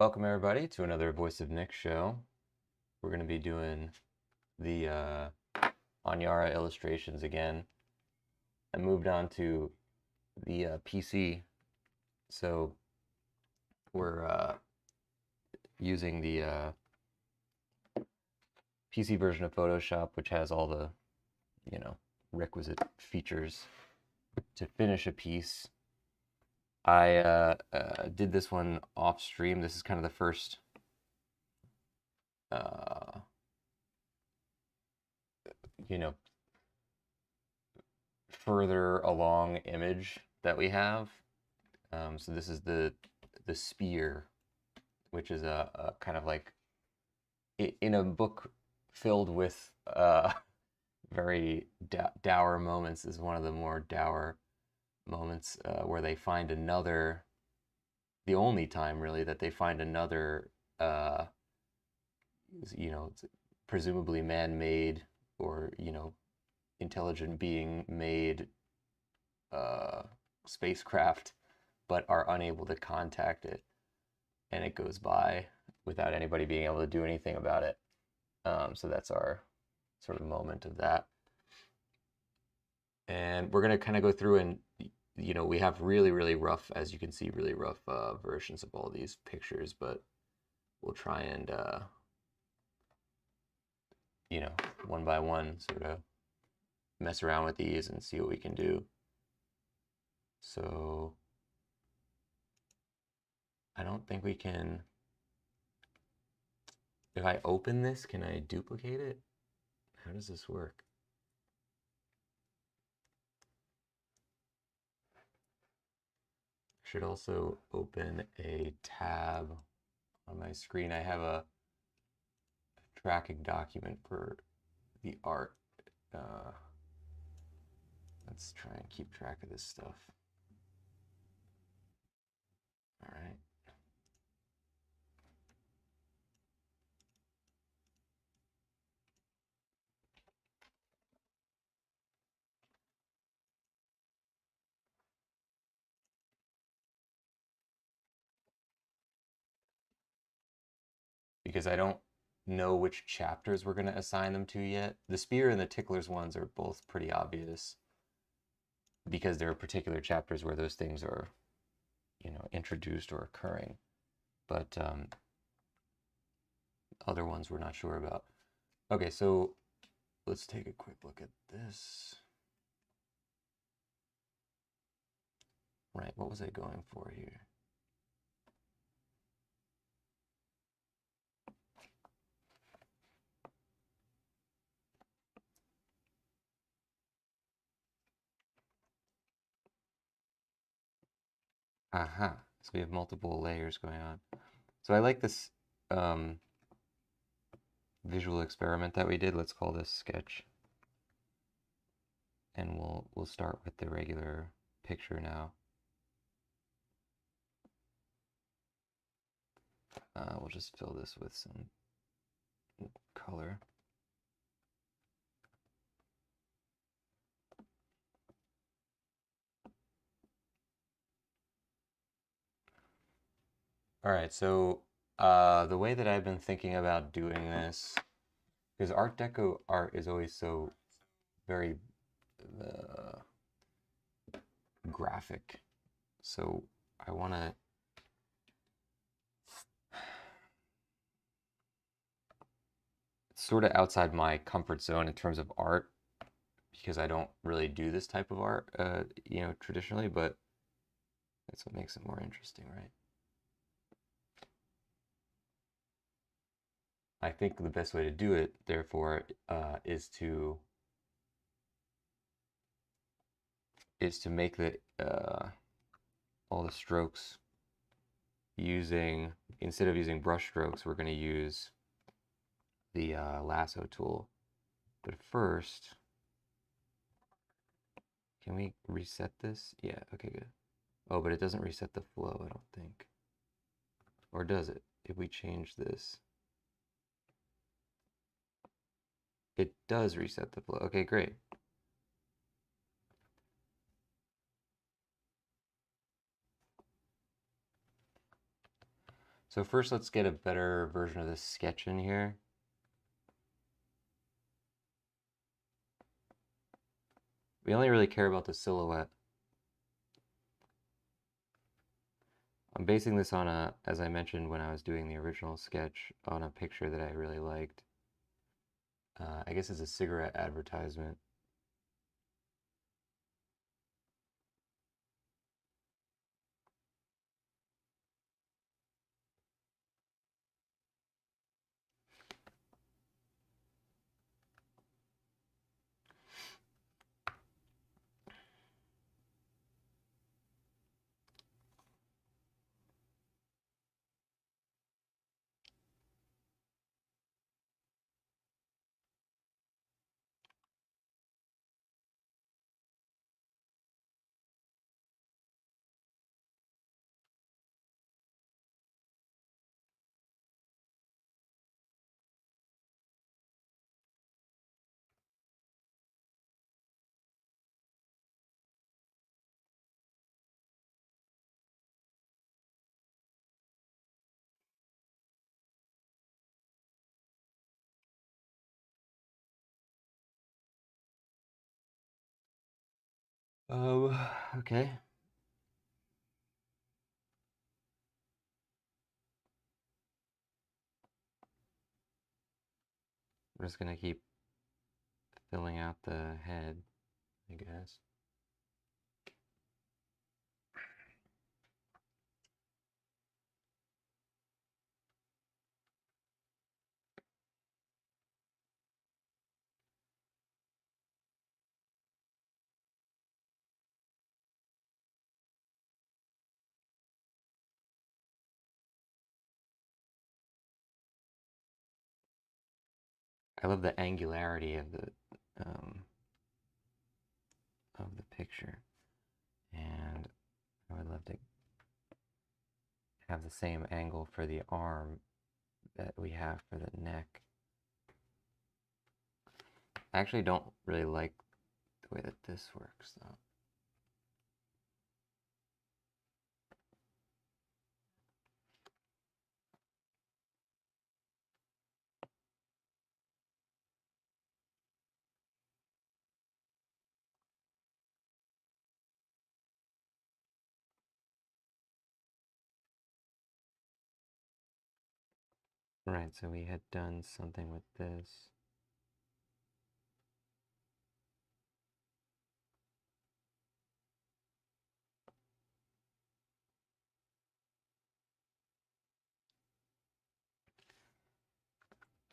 Welcome everybody to another Voice of Nick show. We're going to be doing the Aniara illustrations again. I moved on to the PC, so we're using the PC version of Photoshop, which has all the, requisite features to finish a piece. I did this one off stream. This is kind of the first further along image that we have. So this is the spear, which is a kind of like in a book filled with very dour moments. Is one of the more dour moments where they find another, the only time really that they find another presumably man-made or intelligent being made spacecraft, but are unable to contact it, and it goes by without anybody being able to do anything about it. So that's our sort of moment of that. And we're going to kind of go through and, we have really rough, as you can see, really rough versions of all these pictures, but we'll try and, one by one, sort of mess around with these and see what we can do. So I don't think we can, if I open this, can I duplicate it? How does this work? Should also open a tab on my screen. I have a tracking document for the art. Let's try and keep track of this stuff. All right. Because I don't know which chapters we're going to assign them to yet. The spear and the ticklers ones are both pretty obvious because there are particular chapters where those things are, introduced or occurring. But other ones we're not sure about. Okay, so let's take a quick look at this. Right, what was I going for here? Aha, so we have multiple layers going on. So I like this visual experiment that we did. Let's call this sketch. And we'll start with the regular picture now. We'll just fill this with some color. All right, so the way that I've been thinking about doing this, because Art Deco art is always so very graphic, so I want to sort of outside my comfort zone in terms of art, because I don't really do this type of art, traditionally, but that's what makes it more interesting, right? I think the best way to do it, therefore, is to make the all the strokes using, instead of using brush strokes, we're going to use the lasso tool. But first, can we reset this? Yeah, okay, good. Oh, but it doesn't reset the flow, I don't think. Or does it? If we change this, it does reset the flow. Okay, great. So first, let's get a better version of this sketch in here. We only really care about the silhouette. I'm basing this on a, as I mentioned when I was doing the original sketch, on a picture that I really liked. I guess it's a cigarette advertisement. Okay. I'm just gonna keep filling out the head, I guess. I love the angularity of the picture, and I would love to have the same angle for the arm that we have for the neck. I actually don't really like the way that this works, though. Right, so we had done something with this.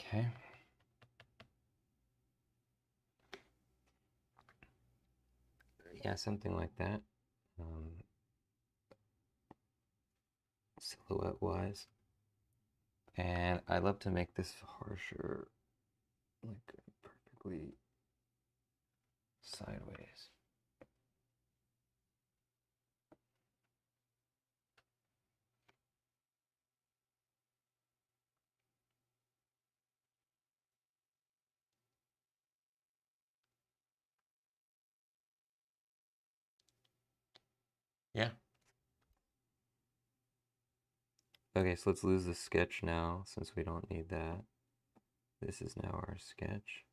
Okay. Yeah, something like that. Silhouette-wise. And I love to make this harsher, like perfectly sideways. Yeah. Okay, so let's lose the sketch now, since we don't need that. This is now our sketch.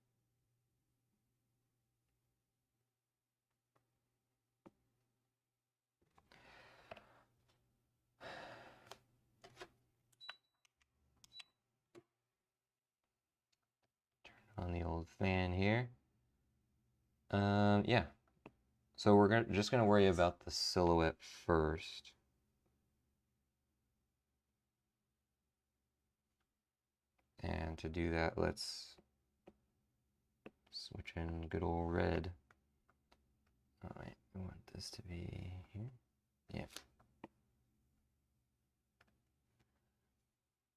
Turn on the old fan here. Yeah. So we're just gonna worry about the silhouette first. And to do that, let's switch in good old red. All right, we want this to be here. Yeah.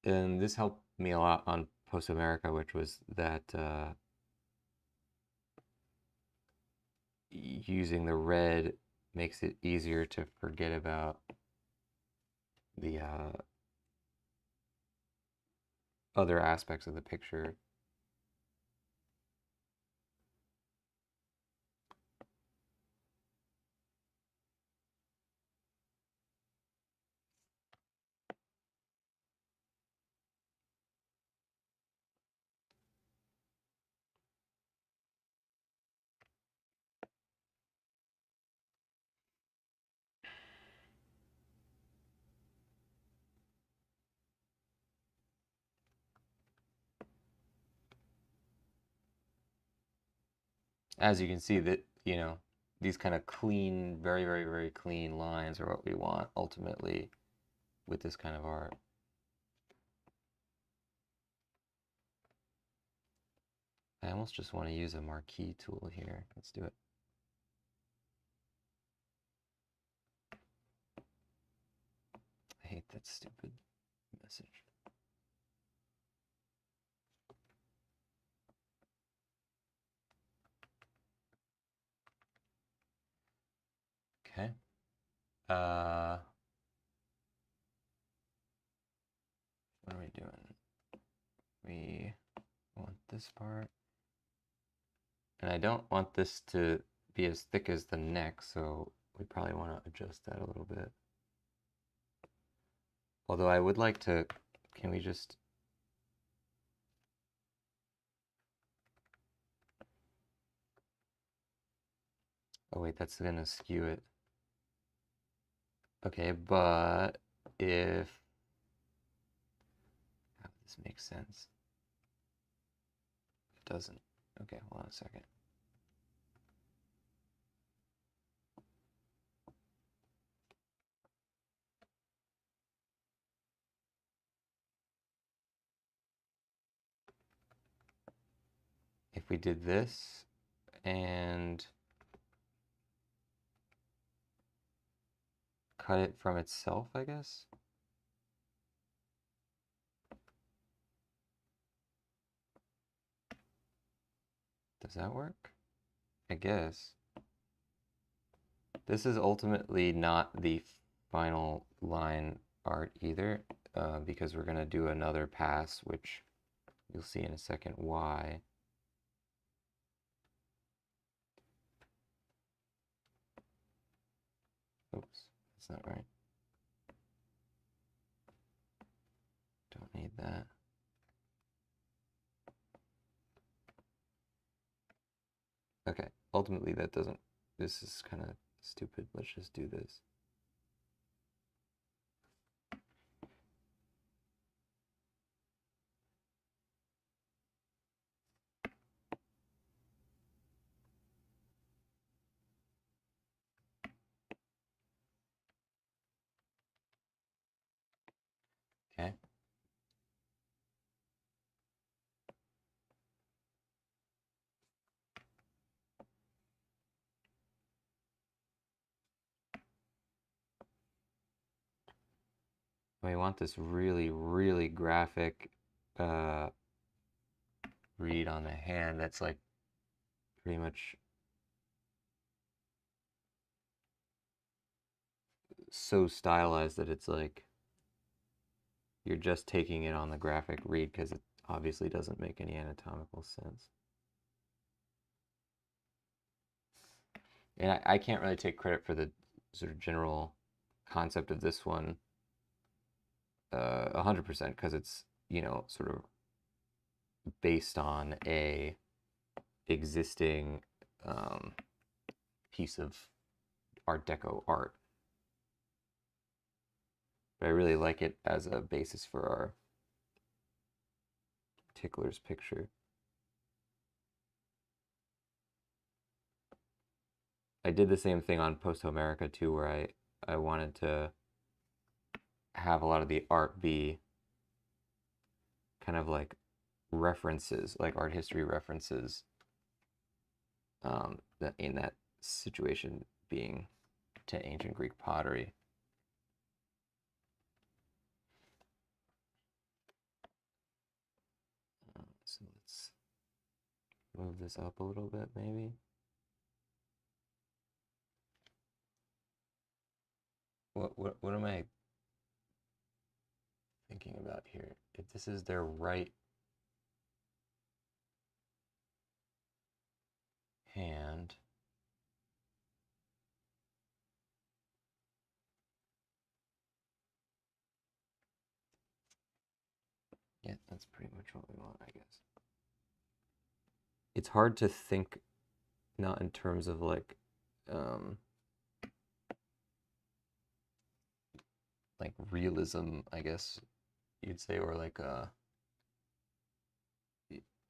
And this helped me a lot on Post America, which was that using the red makes it easier to forget about the other aspects of the picture. as you can see that, you know, these kind of clean, very, very, very clean lines are what we want ultimately with this kind of art. I almost just want to use a marquee tool here. Let's do it. I hate that stupid message. Okay. What are we doing? We want this part. And I don't want this to be as thick as the neck, so we probably want to adjust that a little bit. Although I would like to, can we just... Oh wait, that's gonna skew it. Okay, but if... Oh, this makes sense. It doesn't. Okay, hold on a second. If we did this and cut it from itself, I guess. Does that work? I guess. This is ultimately not the final line art either, because we're going to do another pass, which you'll see in a second why. Oops, that's not right. Don't need that. Okay, ultimately that doesn't, this is kind of stupid. Let's just do this. Okay. We want this really, really graphic read on the hand that's like pretty much so stylized that it's like you're just taking it on the graphic read because it obviously doesn't make any anatomical sense. And I can't really take credit for the sort of general concept of this one 100% because it's, you know, sort of based on a existing piece of Art Deco art. But I really like it as a basis for our Tickler's picture. I did the same thing on Post Homerica too, where I wanted to have a lot of the art be kind of like references, like art history references, that in that situation being to ancient Greek pottery. So let's move this up a little bit, maybe. What am I thinking about here? If this is their right hand, yeah, that's pretty much what we want, I guess. It's hard to think not in terms of like realism, I guess you'd say, or like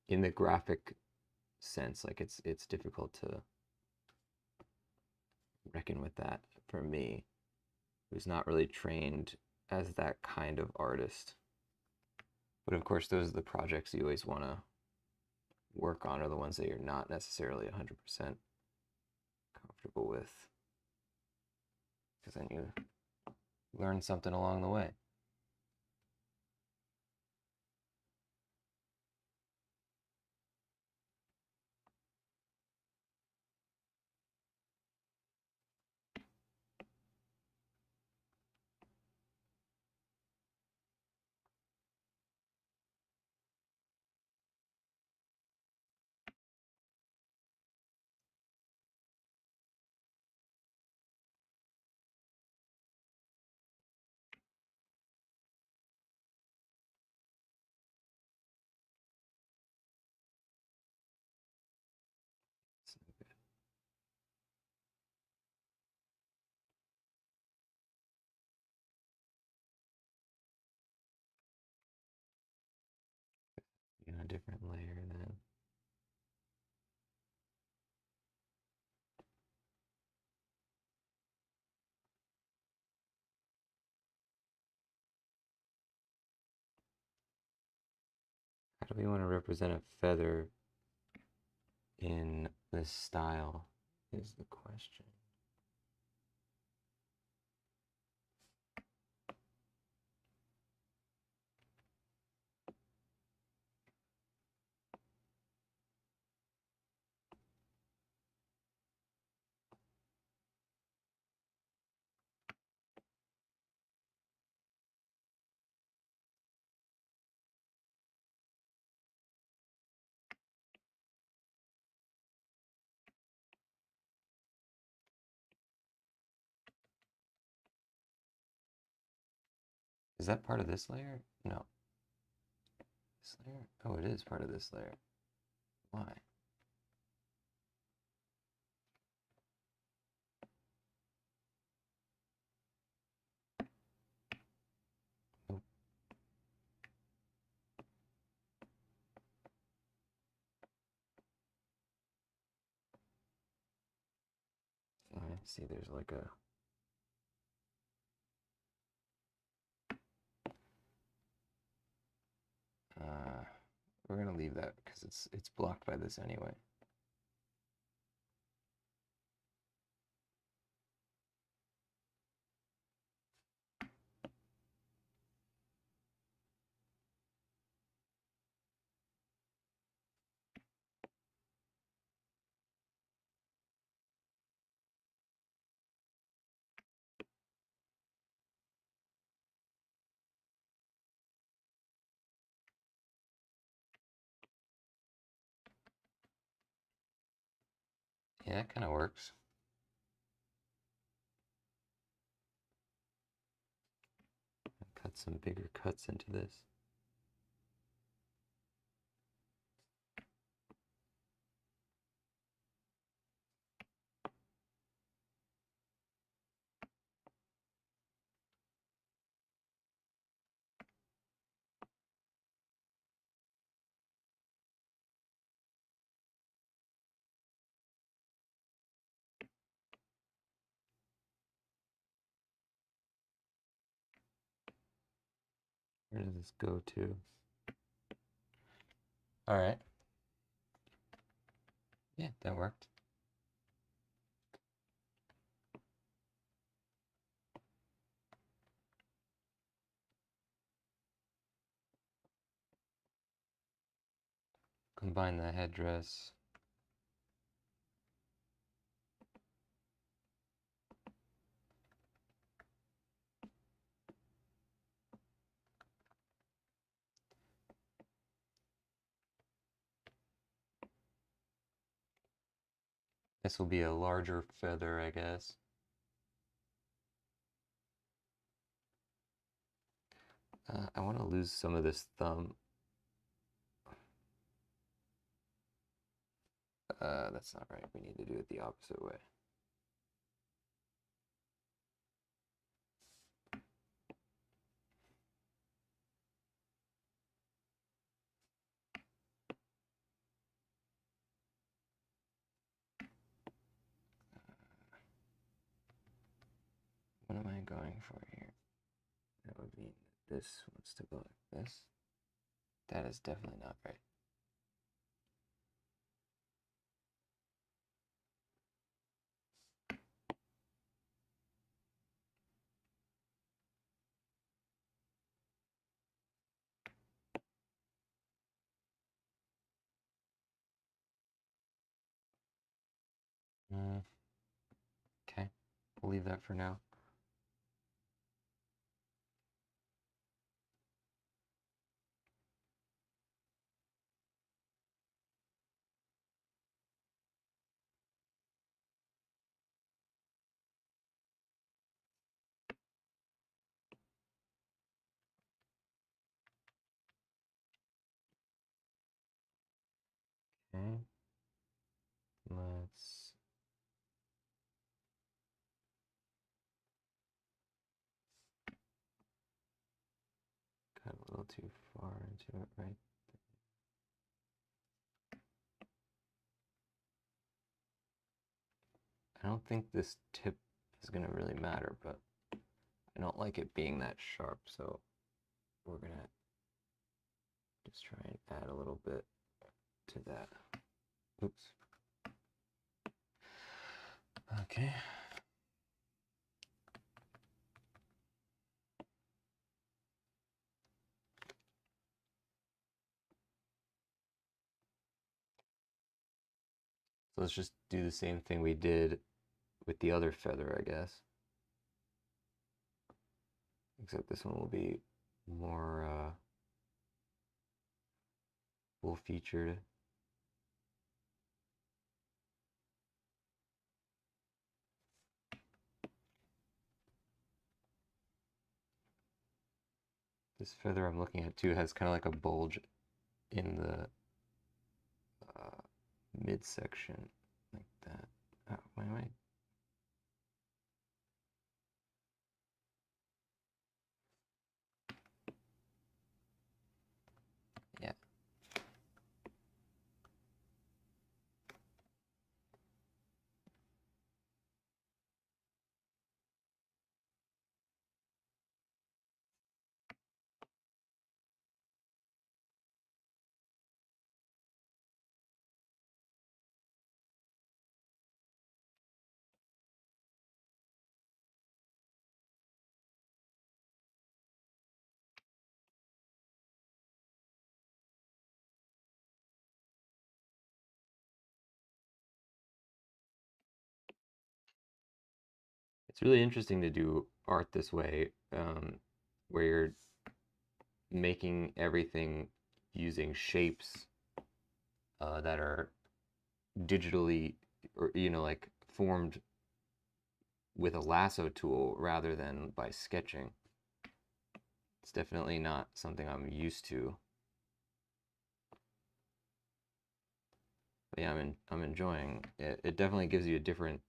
in the graphic sense. Like it's difficult to reckon with that for me, who's not really trained as that kind of artist. But of course, those are the projects you always want to work on, are the ones that you're not necessarily 100% comfortable with, because then you learn something along the way. A different layer then. How do we want to represent a feather in this style is the question. Is that part of this layer? No. This layer? Oh, it is part of this layer. Why? Nope. I see there's like a... we're gonna leave that because it's blocked by this anyway. Yeah, that kind of works. Cut some bigger cuts into this. Where does this go to? All right. Yeah, that worked. Combine the headdress. This will be a larger feather, I guess. I want to lose some of this thumb. That's not right. We need to do it the opposite way. I going for here? That would mean that this wants to go like this. That is definitely not right. Okay, we'll leave that for now. Okay, let's got a little too far into it, right? I don't think this tip is gonna really matter, but I don't like it being that sharp, so we're gonna just try and add a little bit to that. Oops. Okay. So let's just do the same thing we did with the other feather, I guess. Except this one will be more full featured. This feather I'm looking at too has kind of like a bulge in the midsection, like that. Oh, why am I? Yeah. It's really interesting to do art this way, where you're making everything using shapes that are digitally, or like formed with a lasso tool rather than by sketching. It's definitely not something I'm used to. But yeah, I'm enjoying it. It definitely gives you a different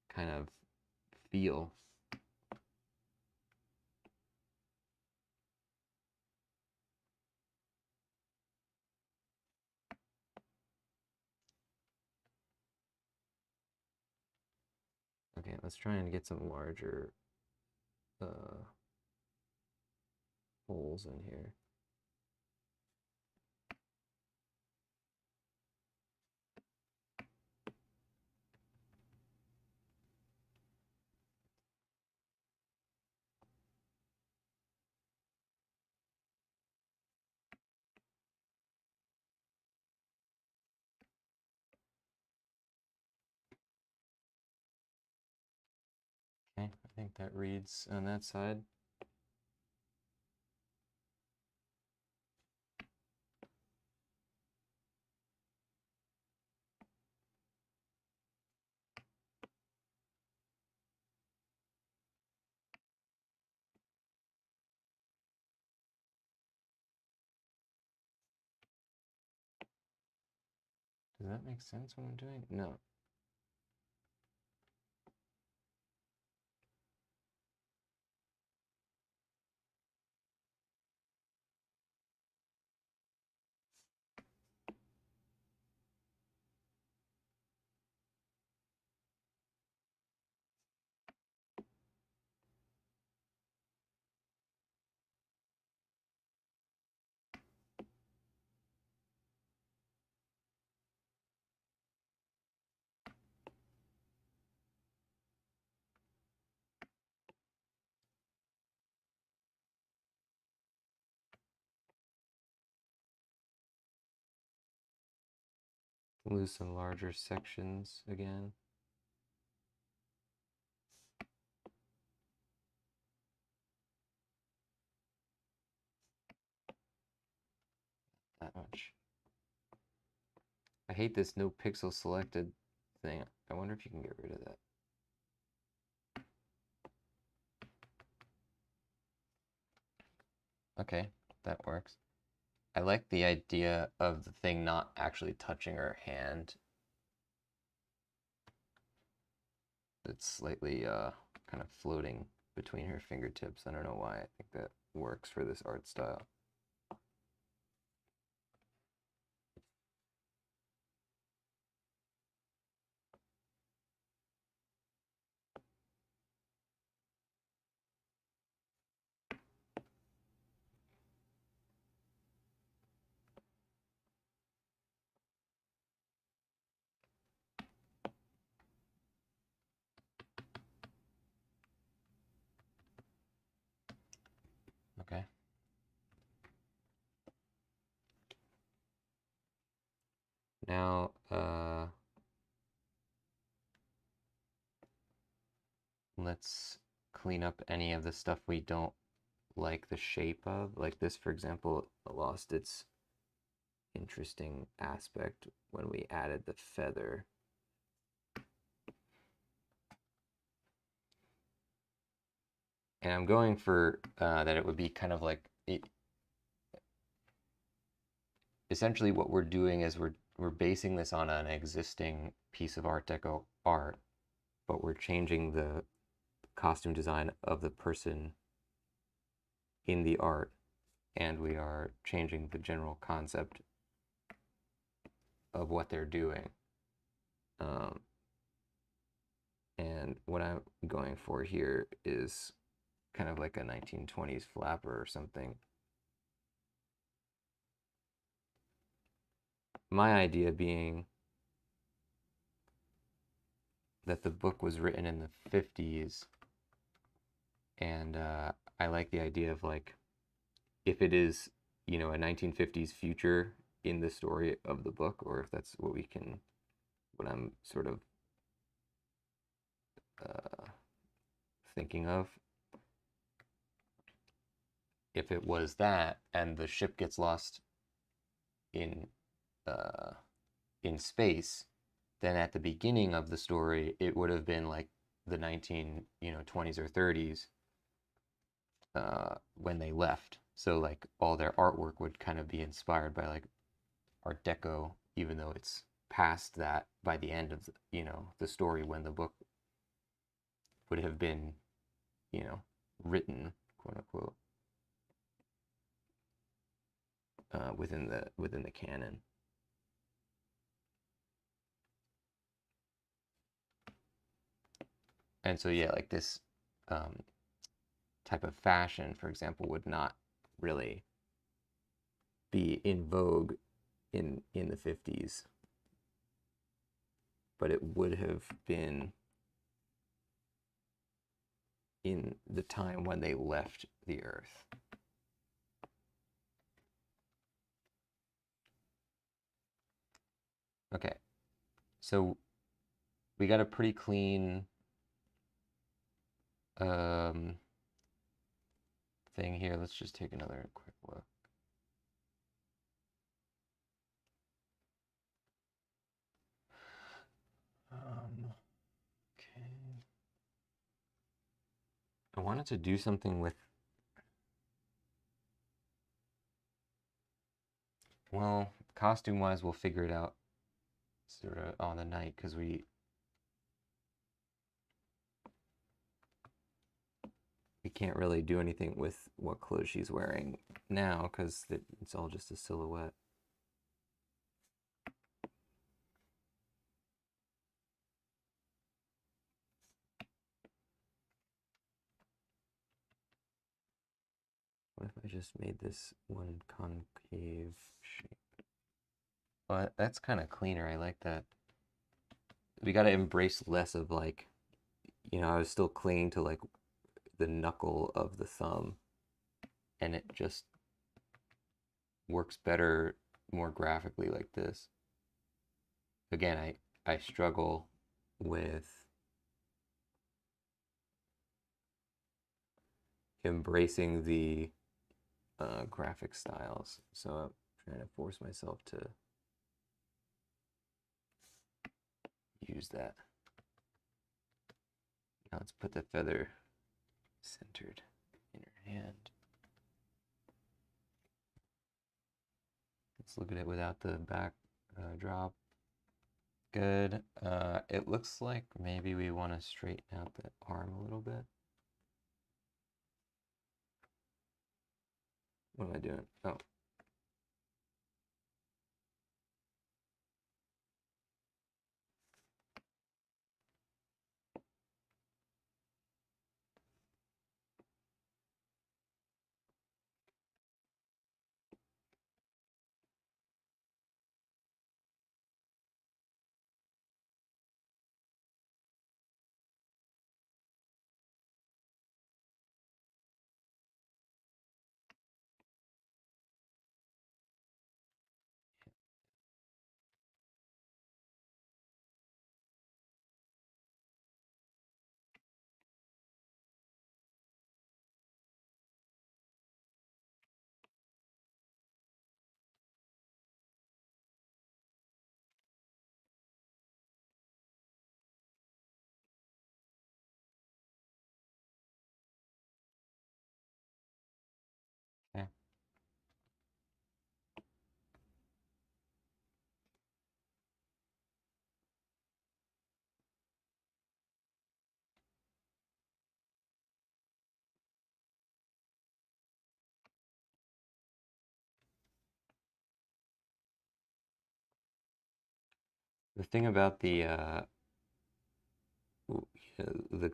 kind of feel. Okay, let's try and get some larger holes in here. Okay, I think that reads on that side. Does that make sense what I'm doing? No. Lose some larger sections again. That much. I hate this no pixel selected thing. I wonder if you can get rid of that. Okay, that works. I like the idea of the thing not actually touching her hand. It's slightly kind of floating between her fingertips. I don't know why. I think that works for this art style. Okay. Now, let's clean up any of the stuff we don't like the shape of. Like this, for example, lost its interesting aspect when we added the feather. And I'm going for that it would be kind of like essentially what we're doing is we're basing this on an existing piece of Art Deco art, but we're changing the costume design of the person in the art, and we are changing the general concept of what they're doing. And what I'm going for here is kind of like a 1920s flapper or something. My idea being that the book was written in the 50s, and I like the idea of like, if it is, you know, a 1950s future in the story of the book, or if that's what I'm sort of thinking of. If it was that, and the ship gets lost in space, then at the beginning of the story, it would have been like the 20s or 30s when they left. So like all their artwork would kind of be inspired by like Art Deco, even though it's past that by the end of the story, when the book would have been written, quote unquote, within the canon. And so yeah, like this type of fashion, for example, would not really be in vogue in the 50s, but it would have been in the time when they left the Earth. Okay, so we got a pretty clean thing here. Let's just take another quick look. Okay. I wanted to do something with, well, costume-wise, we'll figure it out sort of on the night, because we can't really do anything with what clothes she's wearing now, because it's all just a silhouette. What if I just made this one concave shape? Well, that's kind of cleaner. I like that. We got to embrace less of like, I was still clinging to like the knuckle of the thumb, and it just works better more graphically like this. again, I struggle with embracing the graphic styles, so I'm trying to force myself to use that. Now let's put the feather centered in her hand. Let's look at it without the backdrop. Good. It looks like maybe we want to straighten out the arm a little bit. What am I doing? Oh. Okay. The thing about the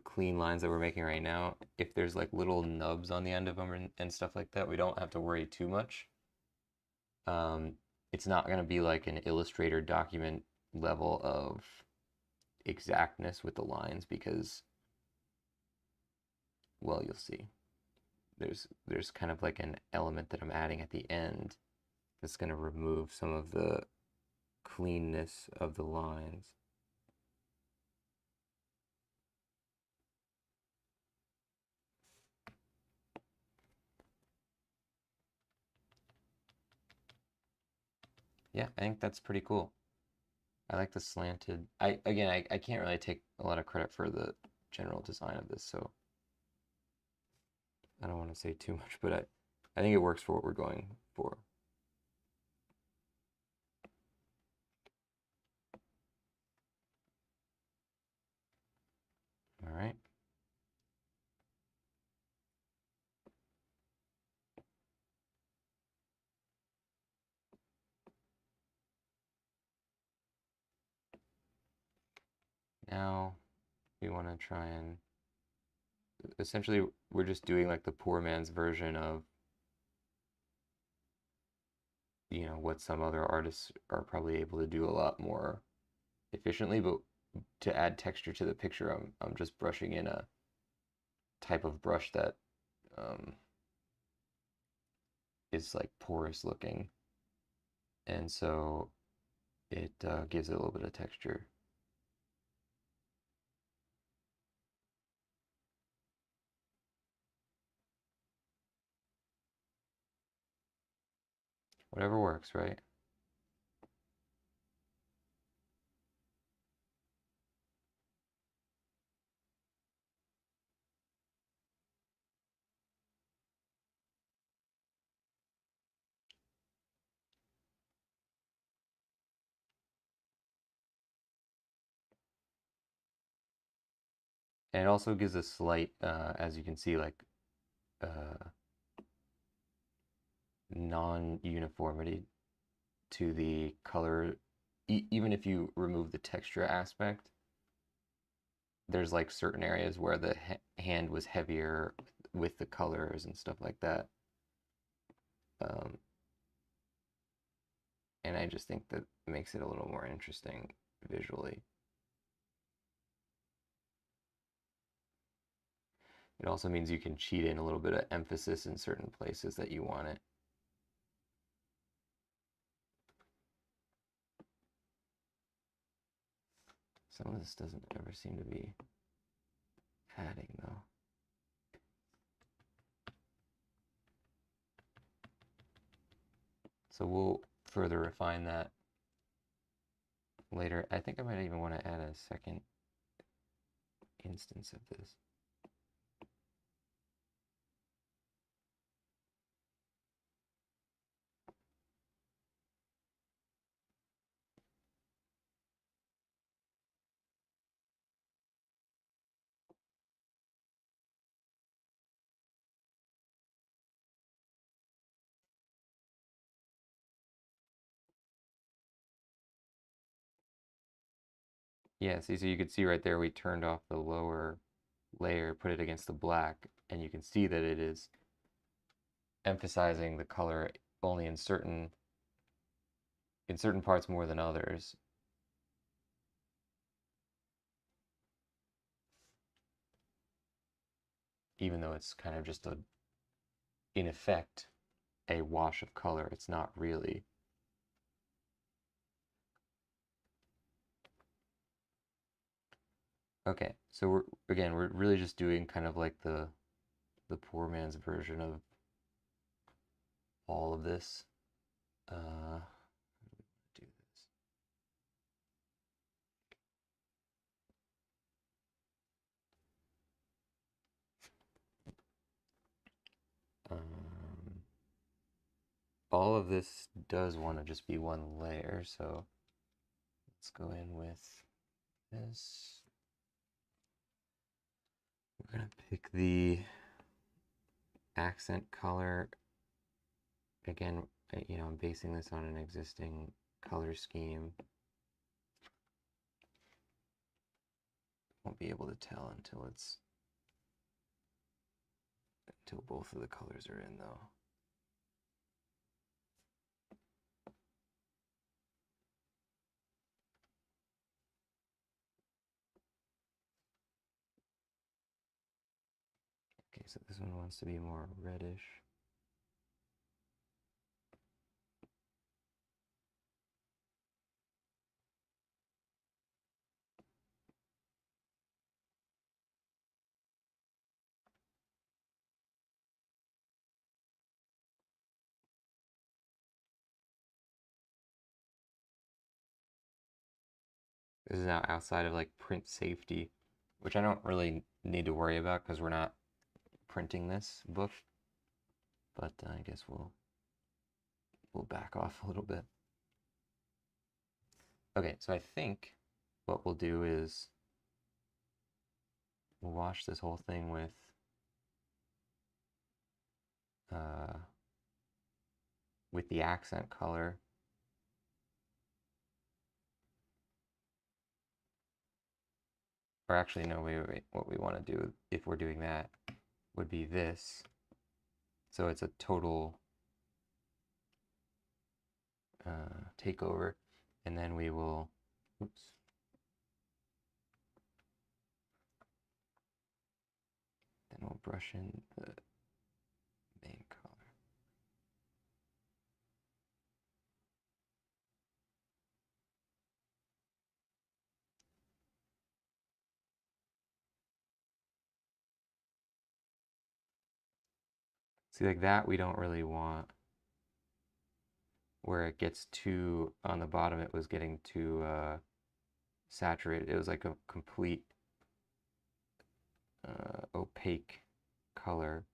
clean lines that we're making right now, if there's like little nubs on the end of them and stuff like that, we don't have to worry too much. It's not going to be like an Illustrator document level of exactness with the lines because, well, you'll see. There's kind of like an element that I'm adding at the end that's going to remove some of the cleanness of the lines. Yeah, I think that's pretty cool. I like the slanted. I can't really take a lot of credit for the general design of this, so I don't want to say too much, but I think it works for what we're going for. All right. Now we want to try and essentially we're just doing like the poor man's version of, you know, what some other artists are probably able to do a lot more efficiently, but to add texture to the picture, I'm just brushing in a type of brush that is like porous looking, and so it gives it a little bit of texture. Whatever works, right? And it also gives a slight, as you can see, like non-uniformity to the color. Even if you remove the texture aspect, there's like certain areas where the hand was heavier with the colors and stuff like that. And I just think that makes it a little more interesting visually. It also means you can cheat in a little bit of emphasis in certain places that you want it. Some of this doesn't ever seem to be padding though. So we'll further refine that later. I think I might even want to add a second instance of this. Yeah, see, so you can see right there we turned off the lower layer, put it against the black, and you can see that it is emphasizing the color only in certain parts more than others. Even though it's kind of just in effect, a wash of color, it's not really. Okay, so we're really just doing kind of like the poor man's version of all of this. How do we do this? All of this does want to just be one layer, so let's go in with this. We're gonna pick the accent color. Again, you know, I'm basing this on an existing color scheme. Won't be able to tell until both of the colors are in though. Okay, so this one wants to be more reddish. This is now outside of like print safety, which I don't really need to worry about because we're not printing this book. But I guess we'll back off a little bit. Okay, so I think what we'll do is we'll wash this whole thing with the accent color. Or actually, no, wait. What we want to do, if we're doing that, would be this. So it's a total takeover. And then we will, oops. Then we'll brush in the main color. See, like that we don't really want. Where it gets too, on the bottom it was getting too saturated. It was like a complete opaque color.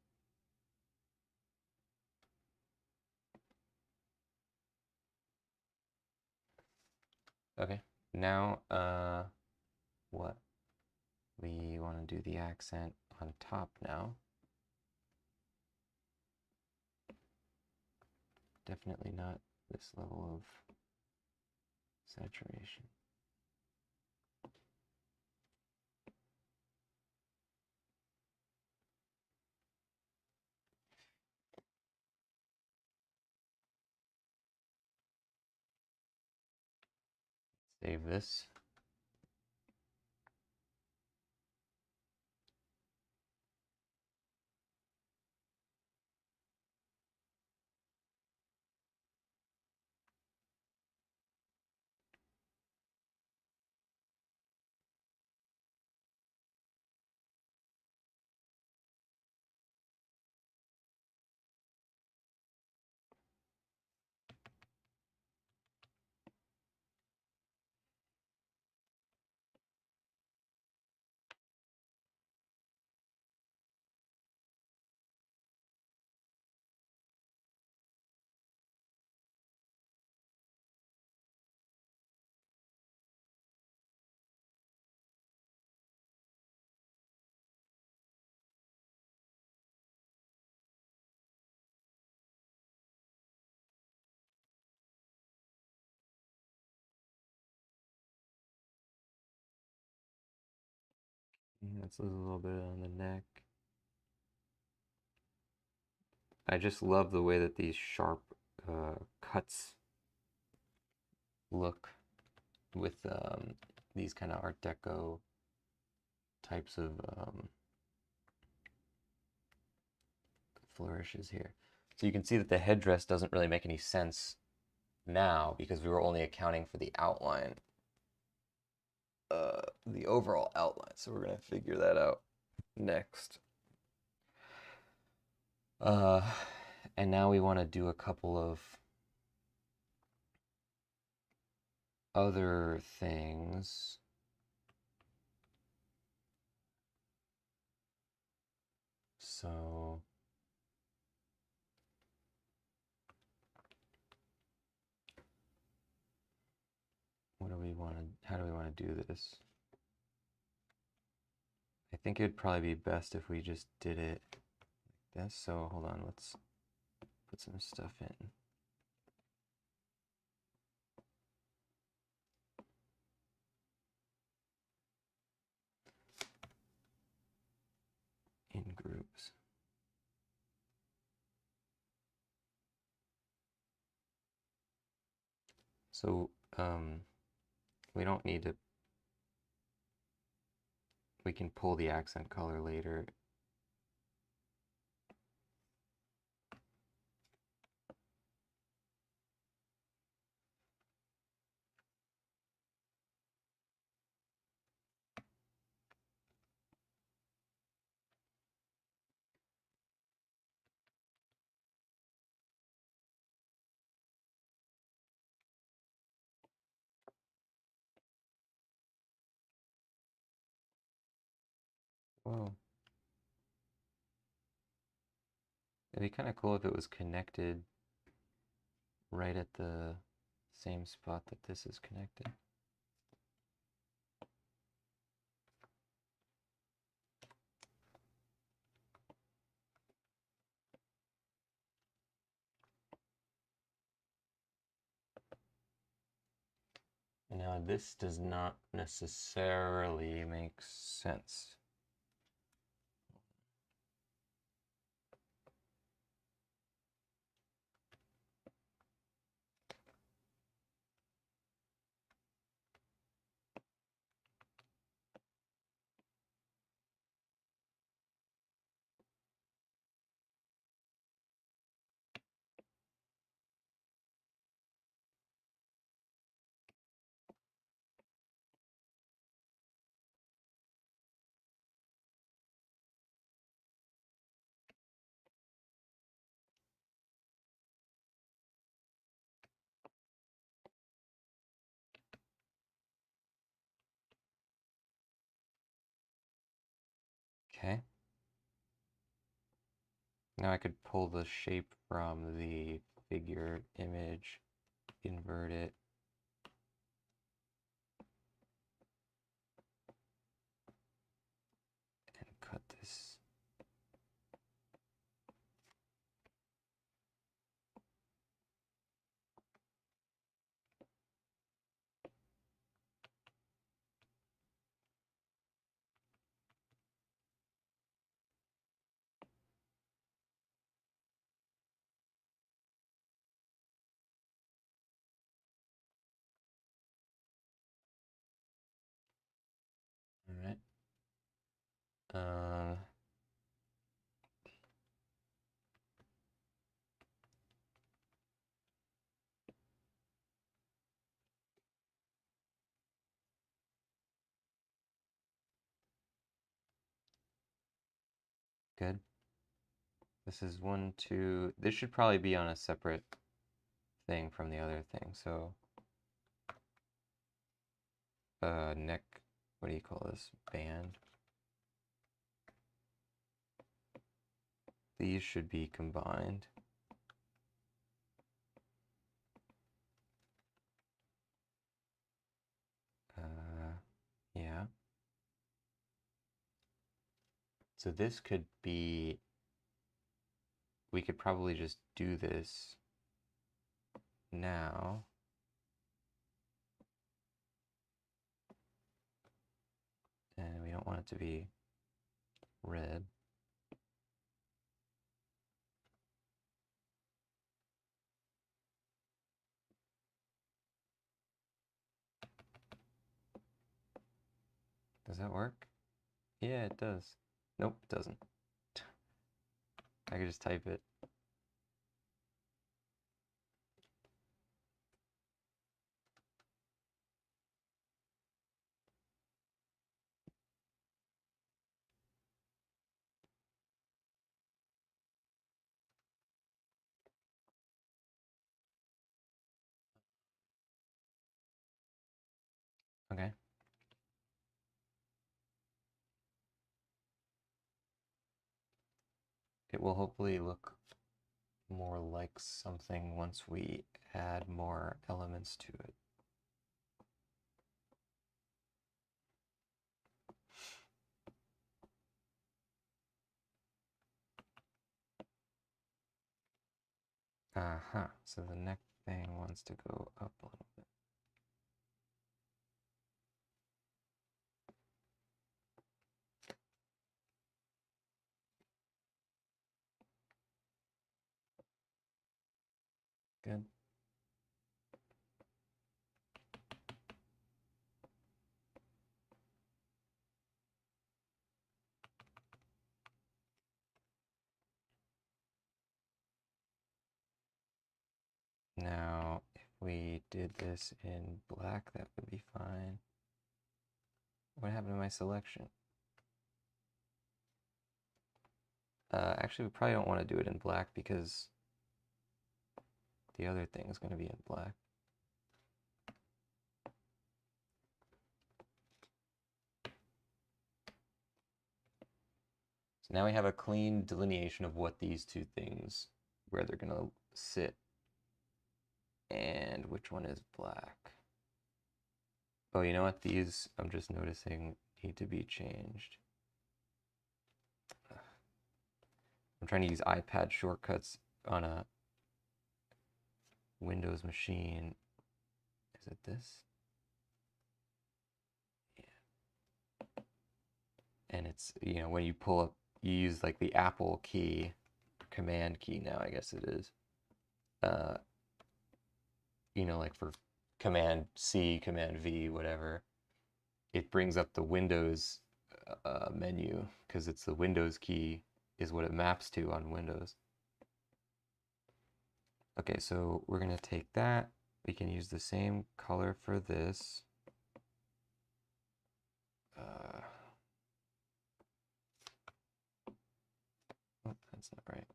Okay, now what? We want to do the accent on top now. Definitely not this level of saturation. Save this. Let's lose a little bit on the neck. I just love the way that these sharp cuts look with these kind of Art Deco types of flourishes here. So you can see that the headdress doesn't really make any sense now because we were only accounting for the outline, the overall outline. So we're gonna figure that out next. And now we want to do a couple of other things. So what do we want to, how do we want to do this? I think it'd probably be best if we just did it like this. So hold on, let's put some stuff in. In groups. So we don't need to, we can pull the accent color later. Whoa. It'd be kind of cool if it was connected right at the same spot that this is connected. Now this does not necessarily make sense. Okay. Now I could pull the shape from the figure image, invert it, and cut this. All right. Good. This is 1, 2. This should probably be on a separate thing from the other thing. So, neck, what do you call this? Band. These should be combined. Yeah. So this could be, we could probably just do this now. And we don't want it to be red. Does that work? Yeah, it does. Nope, it doesn't. I could just type it. Okay. It will hopefully look more like something once we add more elements to it. Uh-huh. So the neck thing wants to go up a little bit. Good. Now, if we did this in black, that would be fine. What happened to my selection? Actually, we probably don't want to do it in black because the other thing is going to be in black. So now we have a clean delineation of what these two things, where they're going to sit. And which one is black? Oh, you know what? These, I'm just noticing, need to be changed. I'm trying to use iPad shortcuts on a Windows machine. Is it this? Yeah. And it's, you know, when you pull up, you use like the Apple key, command key now, I guess it is. You know, like for command C, command V, whatever, it brings up the Windows menu because it's the Windows key is what it maps to on Windows. Okay, so we're gonna take that. We can use the same color for this. Oh, that's not right.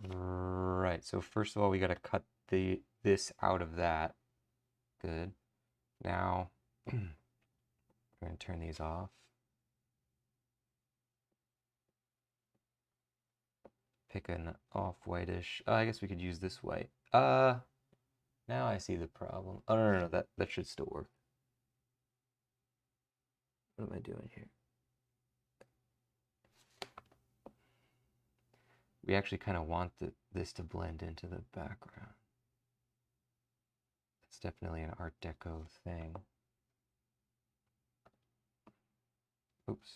Right, so first of all, we got to cut this out of that. Good. Now, we're going to turn these off. Pick an off-whitish. I guess we could use this white. Now I see the problem. Oh, no, that should still work. What am I doing here? We actually kind of want this to blend into the background. It's definitely an Art Deco thing. Oops.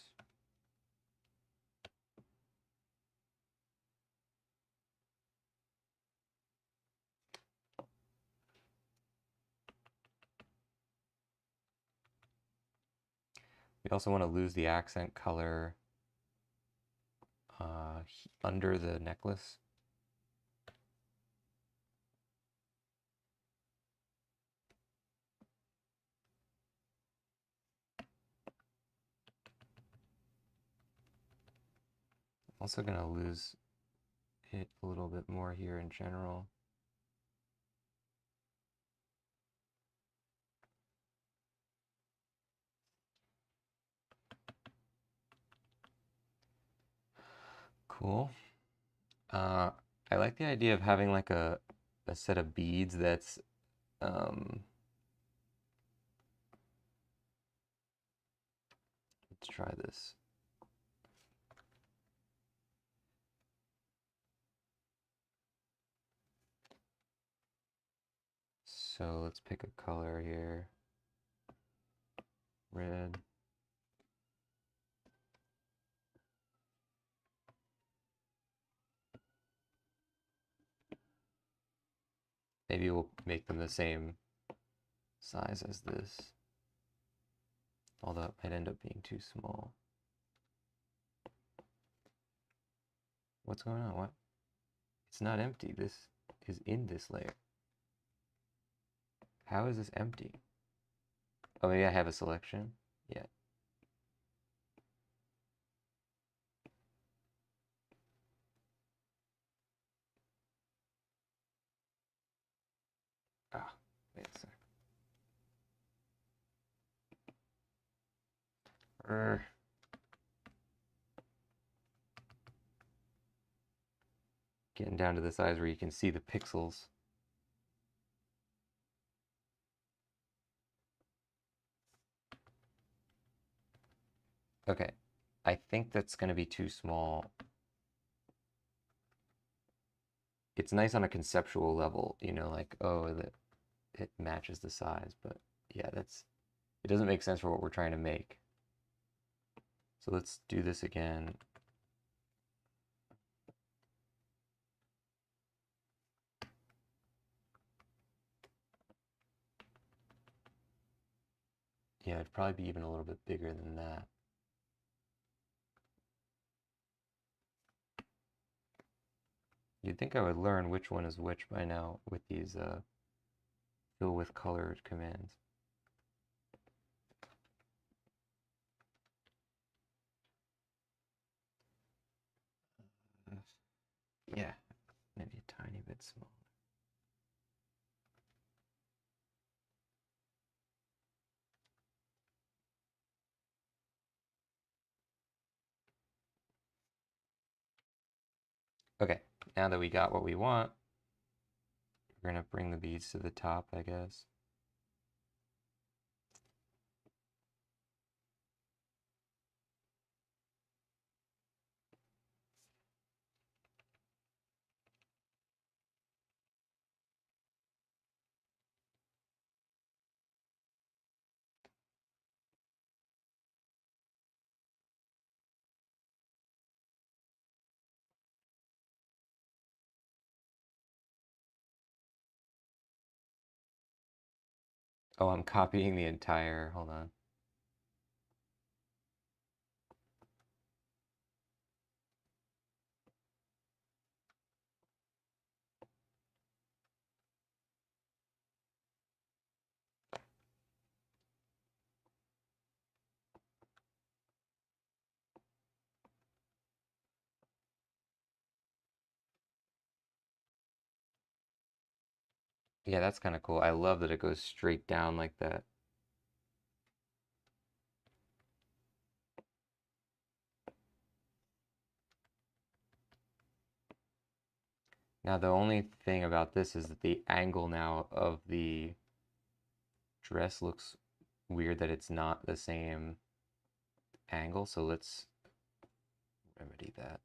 We also want to lose the accent color under the necklace. Also going to lose hit a little bit more here in general. Cool. I like the idea of having like a set of beads that's let's try this. So let's pick a color here. Red. Maybe we'll make them the same size as this. Although it might end up being too small. What's going on? What? It's not empty. This is in this layer. How is this empty? Oh, maybe I have a selection? Yeah. Ah, wait a sec. Getting down to the size where you can see the pixels. Okay, I think that's going to be too small. It's nice on a conceptual level, you know, like, oh, it matches the size, but yeah, it doesn't make sense for what we're trying to make. So let's do this again. Yeah, it'd probably be even a little bit bigger than that. You'd think I would learn which one is which by now with these fill with color commands. Yeah, maybe a tiny bit smaller. Okay, now that we got what we want, we're gonna bring the beads to the top, I guess. Oh, I'm copying the entire, hold on. Yeah, that's kind of cool. I love that it goes straight down like that. Now, the only thing about this is that the angle now of the dress looks weird that it's not the same angle, so let's remedy that.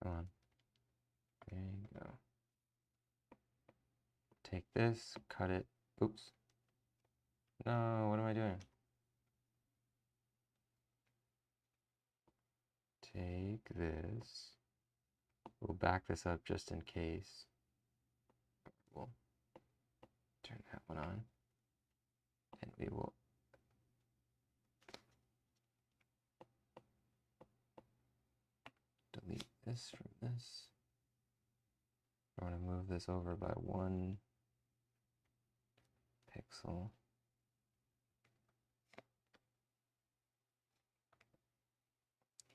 Come on. There you go. Take this, cut it. Oops. No, what am I doing? Take this. We'll back this up just in case. We'll turn that one on. And we will delete this from this. I want to move this over by 1 pixel.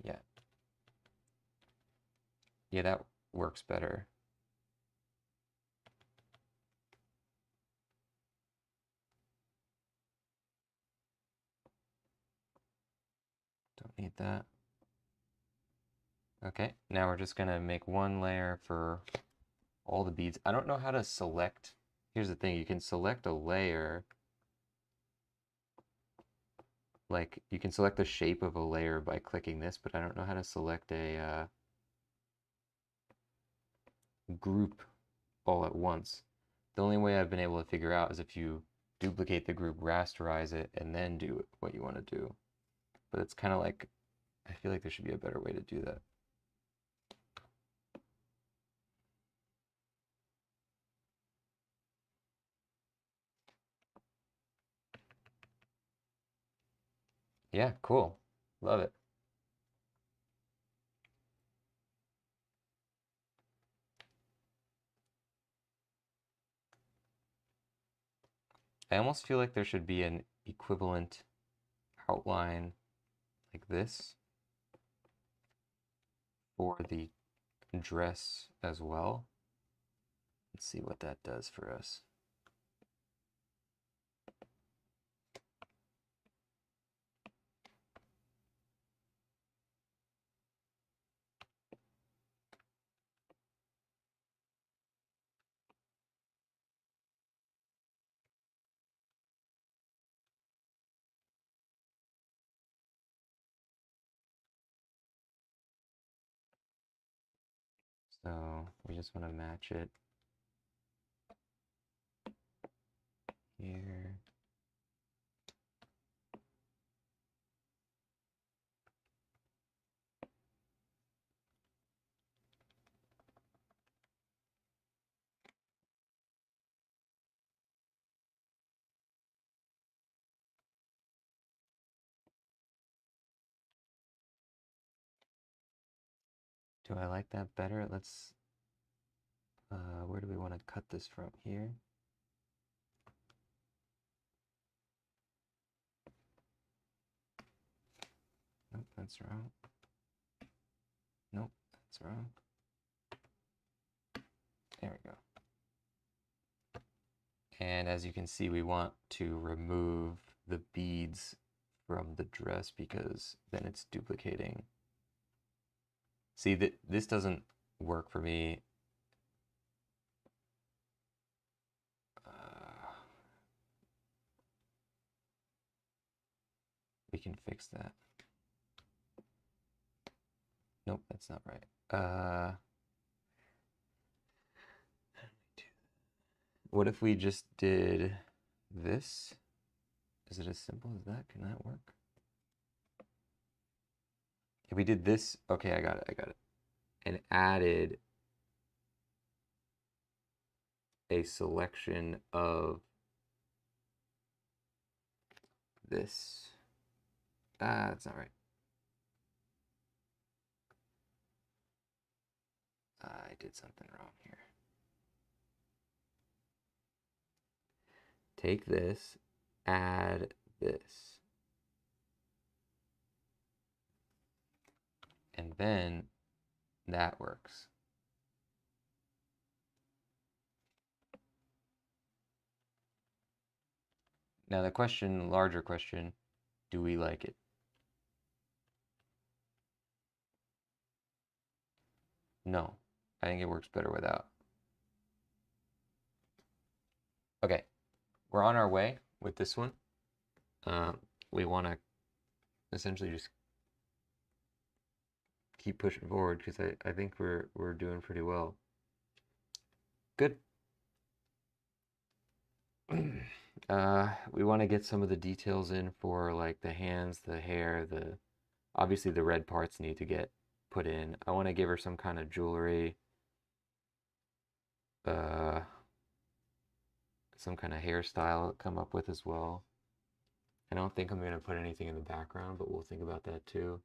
Yeah. Yeah, that works better. Don't need that. Okay, now we're just gonna make 1 layer for all the beads. I don't know how to select. Here's the thing, you can select a layer. Like, you can select the shape of a layer by clicking this, but I don't know how to select a group all at once. The only way I've been able to figure out is if you duplicate the group, rasterize it, and then do what you want to do. But it's kind of like, I feel like there should be a better way to do that. Yeah, cool. Love it. I almost feel like there should be an equivalent outline like this for the dress as well. Let's see what that does for us. So we just want to match it here. Do I like that better? Let's, where do we want to cut this from? Here? Nope, that's wrong. Nope, that's wrong. There we go. And as you can see, we want to remove the beads from the dress because then it's duplicating. See, this doesn't work for me. We can fix that. Nope, that's not right. What if we just did this? Is it as simple as that? Can that work? If we did this, okay, I got it. And added a selection of this. That's not right. I did something wrong here. Take this, add this. And then that works. Now the question, larger question, do we like it? No, I think it works better without. Okay, we're on our way with this one. We want to essentially just keep pushing forward because I think we're doing pretty well. Good. We want to get some of the details in for like the hands, the hair, obviously the red parts need to get put in. I want to give her some kind of jewelry, some kind of hairstyle to come up with as well. I don't think I'm going to put anything in the background, but we'll think about that too.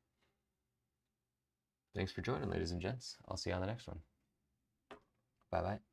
Thanks for joining, ladies and gents. I'll see you on the next one. Bye-bye.